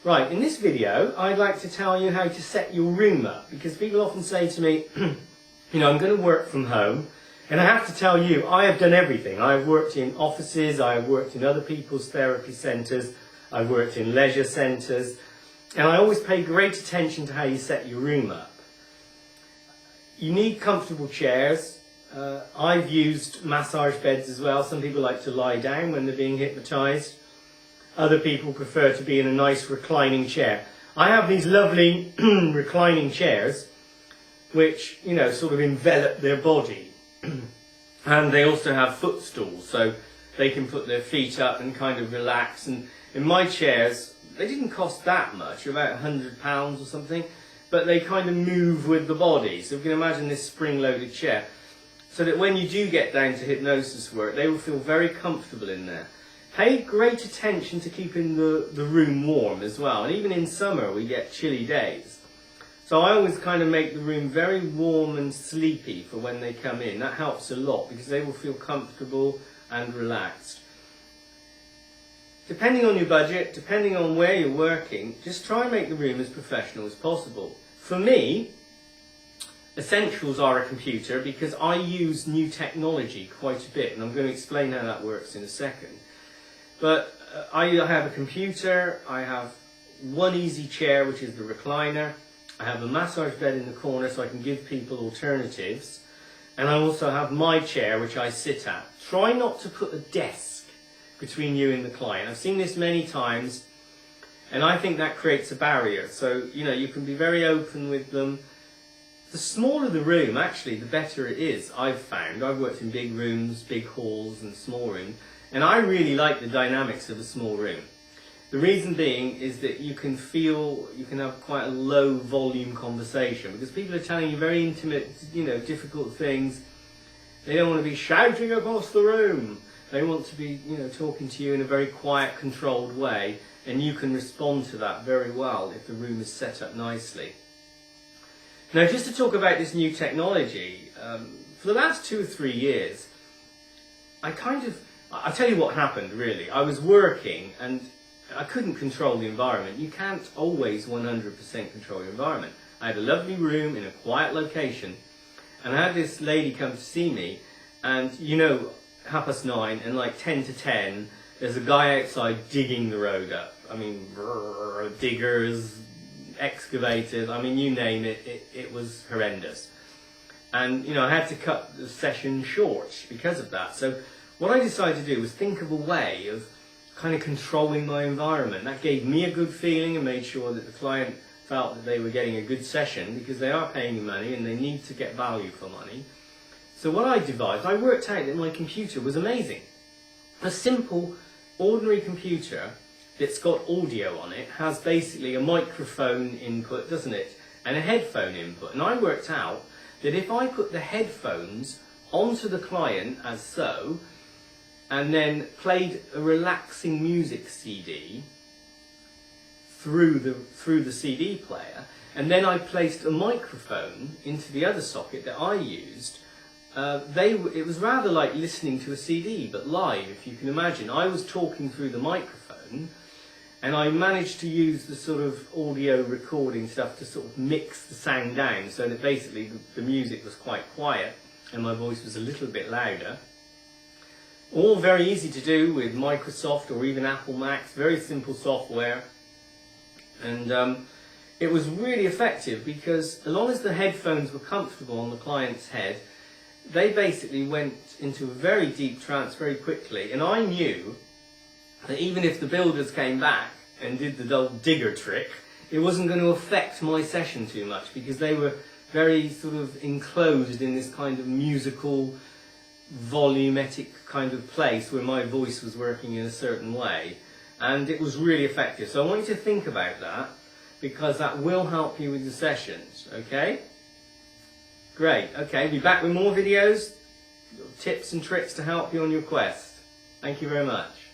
Right, in this video I'd like to tell you how to set your room up, because people often say to me, you know, I'm going to work from home, and I have to tell you, I have done everything. I've worked in offices, I've worked in other people's therapy centres, I've worked in leisure centres, and I always pay great attention to how you set your room up. You need comfortable chairs. I've used massage beds as well. Some people like to lie down when they're being hypnotised. Other people prefer to be in a nice reclining chair. I have these lovely reclining chairs which, you know, sort of envelop their body. And they also have footstools, so they can put their feet up and kind of relax. And in my chairs, they didn't cost that much, about £100 or something, but they kind of move with the body. So you can imagine this spring-loaded chair, so that when you do get down to hypnosis work, they will feel very comfortable in there. Pay great attention to keeping the room warm as well. And even in summer, we get chilly days. So I always kind of make the room very warm and sleepy for when they come in. That helps a lot because they will feel comfortable and relaxed. Depending on your budget, depending on where you're working, just try and make the room as professional as possible. For me, essentials are a computer because I use new technology quite a bit, and I'm going to explain how that works in a second. But I have a computer, I have one easy chair, which is the recliner. I have a massage bed in the corner so I can give people alternatives. And I also have my chair, which I sit at. Try not to put a desk between you and the client. I've seen this many times, and I think that creates a barrier. So, you know, you can be very open with them. The smaller the room, actually, the better it is, I've found. I've worked in big rooms, big halls and small rooms. And I really like the dynamics of a small room. The reason being is that you can have quite a low volume conversation because people are telling you very intimate, you know, difficult things. They don't want to be shouting across the room. They want to be, you know, talking to you in a very quiet, controlled way, and you can respond to that very well if the room is set up nicely. Now, just to talk about this new technology, for the last 2 or 3 years, I'll tell you what happened, really. I was working and I couldn't control the environment. You can't always 100% control your environment. I had a lovely room in a quiet location, and I had this lady come to see me, and you know, 9:30 and like 10 to 10, there's a guy outside digging the road up. I mean, diggers, excavators, I mean, you name it, it was horrendous. And, you know, I had to cut the session short because of that. So what I decided to do was think of a way of kind of controlling my environment. That gave me a good feeling and made sure that the client felt that they were getting a good session because they are paying you money and they need to get value for money. So what I devised, I worked out that my computer was amazing. A simple, ordinary computer that's got audio on it has basically a microphone input, doesn't it? And a headphone input. And I worked out that if I put the headphones onto the client as so, and then played a relaxing music CD through the CD player, and then I placed a microphone into the other socket that I used, it was rather like listening to a CD, but live, if you can imagine. I was talking through the microphone, and I managed to use the sort of audio recording stuff to sort of mix the sound down, so that basically the music was quite quiet, and my voice was a little bit louder. All very easy to do with Microsoft or even Apple Macs, very simple software. And it was really effective because as long as the headphones were comfortable on the client's head, they basically went into a very deep trance very quickly. And I knew that even if the builders came back and did the old digger trick, it wasn't going to affect my session too much because they were very sort of enclosed in this kind of musical, volumetric kind of place where my voice was working in a certain way, and it was really effective. So I want you to think about that because that will help you with your sessions. Okay? Great. Okay, be back with more videos, tips and tricks to help you on your quest. Thank you very much.